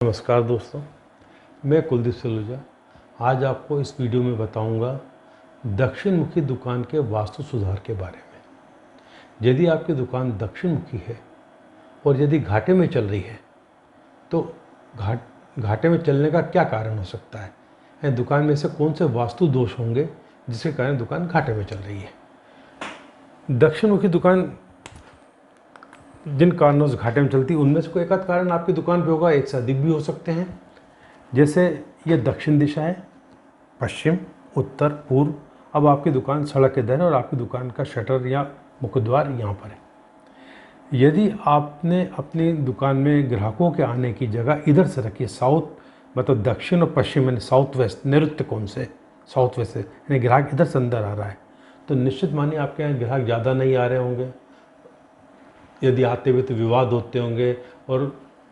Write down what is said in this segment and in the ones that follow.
नमस्कार दोस्तों, मैं कुलदीप सलूजा। आज आपको इस वीडियो में बताऊंगा दक्षिण मुखी दुकान के वास्तु सुधार के बारे में। यदि आपकी दुकान दक्षिण मुखी है और यदि घाटे में चल रही है तो घाटे में चलने का क्या कारण हो सकता है, या दुकान में से कौन से वास्तु दोष होंगे जिसके कारण दुकान घाटे में चल रही है। दक्षिण मुखी दुकान जिन कारणों से घाटे में चलती है उनमें से कोई एक आध कारण आपकी दुकान पे होगा, एक से अधिक भी हो सकते हैं। जैसे ये दक्षिण दिशा है, पश्चिम, उत्तर, पूर्व। अब आपकी दुकान सड़क के इधर है और आपकी दुकान का शटर या मुख्य द्वार यहाँ पर है। यदि आपने अपनी दुकान में ग्राहकों के आने की जगह इधर से रखी है, साउथ मतलब दक्षिण और पश्चिम यानी साउथ वेस्ट, नैऋत्य कोण से साउथ वेस्ट से, यानी ग्राहक इधर से अंदर आ रहा है, तो निश्चित मानिए आपके यहाँ ग्राहक ज़्यादा नहीं आ रहे होंगे। यदि आते हुए तो विवाद होते होंगे और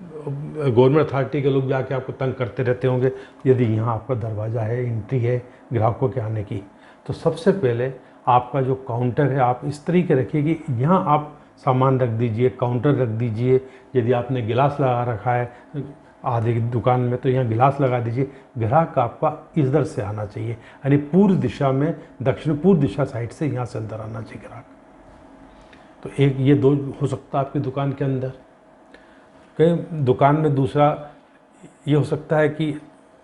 गवर्नमेंट अथॉरिटी के लोग भी आके आपको तंग करते रहते होंगे। यदि यहाँ आपका दरवाज़ा है, एंट्री है ग्राहकों के आने की, तो सबसे पहले आपका जो काउंटर है आप इस तरीके रखिए कि यहाँ आप सामान रख दीजिए, काउंटर रख दीजिए। यदि आपने गिलास लगा रखा है आधी दुकान में तो यहाँ गिलास लगा दीजिए। ग्राहक आपका इधर से आना चाहिए, यानी पूर्व दिशा में, दक्षिण पूर्व दिशा साइड से यहाँ से अंदर आना चाहिए ग्राहक। तो एक ये दो हो सकता है आपकी दुकान के अंदर। कहीं दुकान में दूसरा ये हो सकता है कि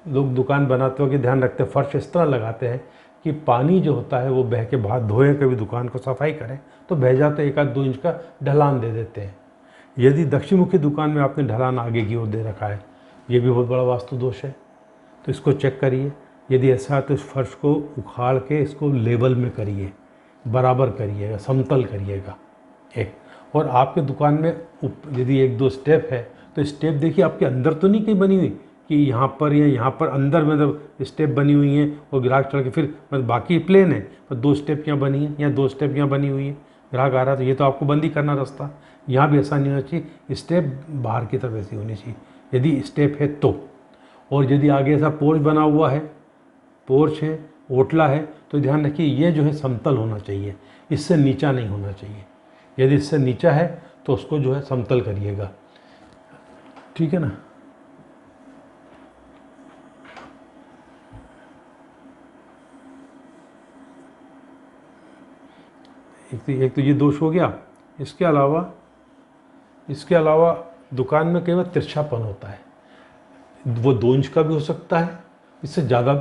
लोग दुकान बनाते वक्त ध्यान रखते हैं, फर्श इस तरह लगाते हैं कि पानी जो होता है वो बह के बाहर धोएं, कभी दुकान को सफाई करें तो बह जाते, 1-2 इंच का ढलान दे देते हैं। यदि दक्षिण मुखी दुकान में आपने ढलान आगे की ओर दे रखा है, ये भी बहुत बड़ा वास्तु दोष है, तो इसको चेक करिए। यदि ऐसा है तो इस फर्श को उखाड़ के इसको लेवल में करिए, बराबर करिएगा, समतल करिएगा एक। और आपके दुकान में यदि 1-2 स्टेप है तो स्टेप देखिए आपके अंदर तो नहीं कहीं बनी हुई कि यहाँ पर या यहाँ पर अंदर मतलब स्टेप बनी हुई हैं और ग्राहक चढ़ के फिर मतलब बाकी प्लेन है पर 2 स्टेप यहाँ बनी है या 2 स्टेप यहाँ बनी हुई है, ग्राहक आ रहा है तो ये तो आपको बंद ही करना रास्ता। यहाँ भी ऐसा नहीं होना चाहिए, स्टेप बाहर की तरफ ऐसी होनी चाहिए यदि स्टेप है तो। और यदि आगे ऐसा पोर्च बना हुआ है, पोर्च है, ओटला है, तो ध्यान रखिए ये जो है समतल होना चाहिए, इससे नीचा नहीं होना चाहिए। यदि इससे नीचा है तो उसको जो है समतल करिएगा, ठीक है ना। एक तो ये दोष हो गया। इसके अलावा दुकान में कई बार तिरछापन होता है, वो 2 इंच का भी हो सकता है, इससे ज़्यादा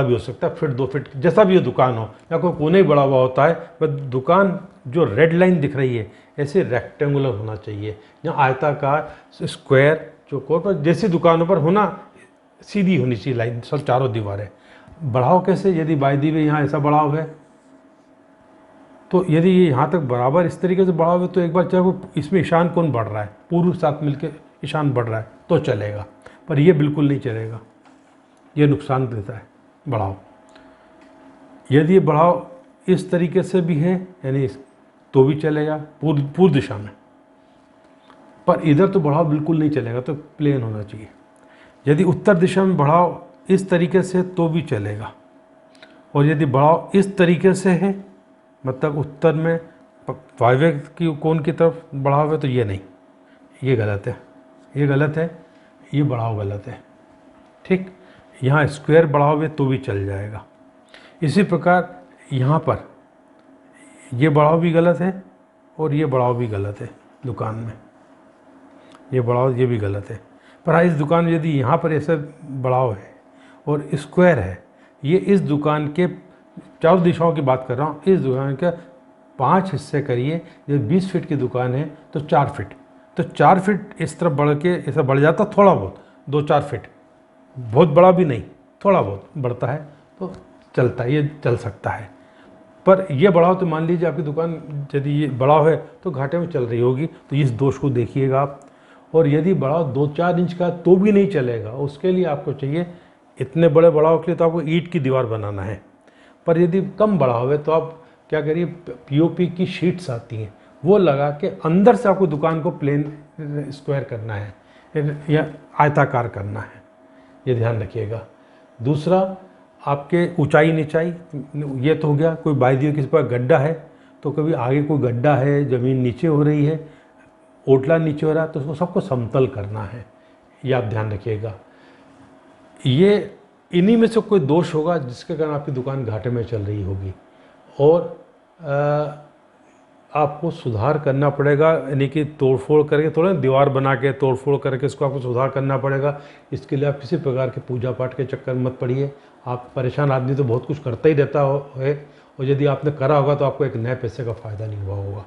भी हो सकता है, 2 फीट जैसा भी ये दुकान हो, या कोई कोने ही बड़ा हुआ होता है। पर दुकान जो रेड लाइन दिख रही है ऐसे रेक्टेंगुलर होना चाहिए, या आयताकार, स्क्वायर, चौकोर, पर जैसी दुकानों पर होना सीधी होनी चाहिए लाइन, सब चारों दीवारें। बढ़ाव कैसे, यदि बाय दी हुई यहाँ ऐसा बढ़ाव है तो यदि ये यहाँ तक बराबर इस तरीके से बढ़ाव है तो एक बार चाहे वो इसमें ईशान कोण बढ़ रहा है, पूर्व साथ मिलकर ईशान बढ़ रहा है तो चलेगा, पर ये बिल्कुल नहीं चलेगा, ये नुकसान देता है बढ़ाव। यदि ये बढ़ाव इस तरीके से भी है यानी तो भी चलेगा पूर्व दिशा में, पर इधर तो बढ़ाव बिल्कुल नहीं चलेगा, तो प्लेन होना चाहिए। यदि उत्तर दिशा में बढ़ाव इस तरीके से तो भी चलेगा, और यदि बढ़ाव इस तरीके से है मतलब उत्तर में वायव्य की कोण की तरफ बढ़ाव है तो ये नहीं, ये गलत है, ये गलत है, ये बढ़ाव गलत है, ठीक। यहाँ स्क्वायर बढ़ाव है तो भी चल जाएगा। इसी प्रकार यहाँ पर ये बढ़ाव भी गलत है और ये बढ़ाव भी गलत है दुकान में, ये बढ़ाव ये भी गलत है। पर इस दुकान में यदि यहाँ पर ऐसा बढ़ाव है और स्क्वायर है, ये इस दुकान के चारों दिशाओं की बात कर रहा हूँ, इस दुकान के 5 हिस्से करिए। जब 20 फीट की दुकान है तो 4 फीट, तो 4 फीट इस तरफ बढ़ के ऐसा बढ़ जाता, थोड़ा बहुत 2-4 फीट, बहुत बड़ा भी नहीं, थोड़ा बहुत बढ़ता है तो चलता है, ये चल सकता है। पर ये बढ़ाव तो मान लीजिए आपकी दुकान यदि ये बढ़ाव है तो घाटे में चल रही होगी, तो इस दोष को देखिएगा आप। और यदि बढ़ाव 2-4 इंच का तो भी नहीं चलेगा, उसके लिए आपको चाहिए, इतने बड़े बढ़ाव के लिए तो आपको ईंट की दीवार बनाना है। पर यदि कम बढ़ाव है तो आप क्या करिए, पीओपी की शीट्स आती हैं वो लगा के अंदर से आपको दुकान को प्लेन स्क्वायर करना है या आयताकार करना है, ये ध्यान रखिएगा। दूसरा, आपके ऊंचाई नीचाई, ये तो हो गया। कोई बाई दी किसी पर गड्ढा है तो कभी आगे कोई गड्ढा है, ज़मीन नीचे हो रही है, ओटला नीचे हो रहा है, तो उसको सबको समतल करना है, ये आप ध्यान रखिएगा। ये इन्हीं में से कोई दोष होगा जिसके कारण आपकी दुकान घाटे में चल रही होगी और आपको सुधार करना पड़ेगा, यानी कि तोड़फोड़ करके, थोड़ा दीवार बना के तोड़फोड़ करके इसको आपको सुधार करना पड़ेगा। इसके लिए आप किसी प्रकार के पूजा पाठ के चक्कर में मत पड़िए। आप परेशान आदमी तो बहुत कुछ करता ही रहता है और यदि आपने करा होगा तो आपको एक नए पैसे का फ़ायदा नहीं हुआ होगा,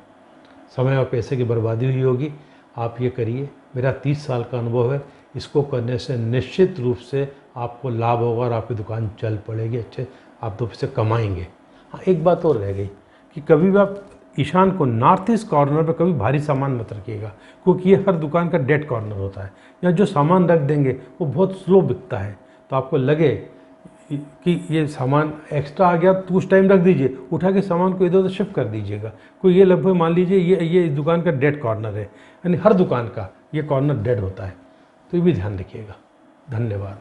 समय और पैसे की बर्बादी हुई होगी। आप ये करिए, मेरा 30 साल का अनुभव है, इसको करने से निश्चित रूप से आपको लाभ होगा और आपकी दुकान चल पड़ेगी, अच्छे आप 2 पैसे कमाएंगे। हाँ, एक बात और रह गई कि कभी भी आप ईशान को नॉर्थ ईस्ट कॉर्नर पर कभी भारी सामान मत रखिएगा, क्योंकि ये हर दुकान का डेड कॉर्नर होता है। यहाँ जो सामान रख देंगे वो बहुत स्लो बिकता है, तो आपको लगे कि ये सामान एक्स्ट्रा आ गया तो उस टाइम रख दीजिए, उठा के सामान को इधर उधर शिफ्ट कर दीजिएगा। कोई ये लगभग मान लीजिए ये इस दुकान का डेड कॉर्नर है, यानी हर दुकान का ये कॉर्नर डेड होता है, तो ये भी ध्यान रखिएगा। धन्यवाद।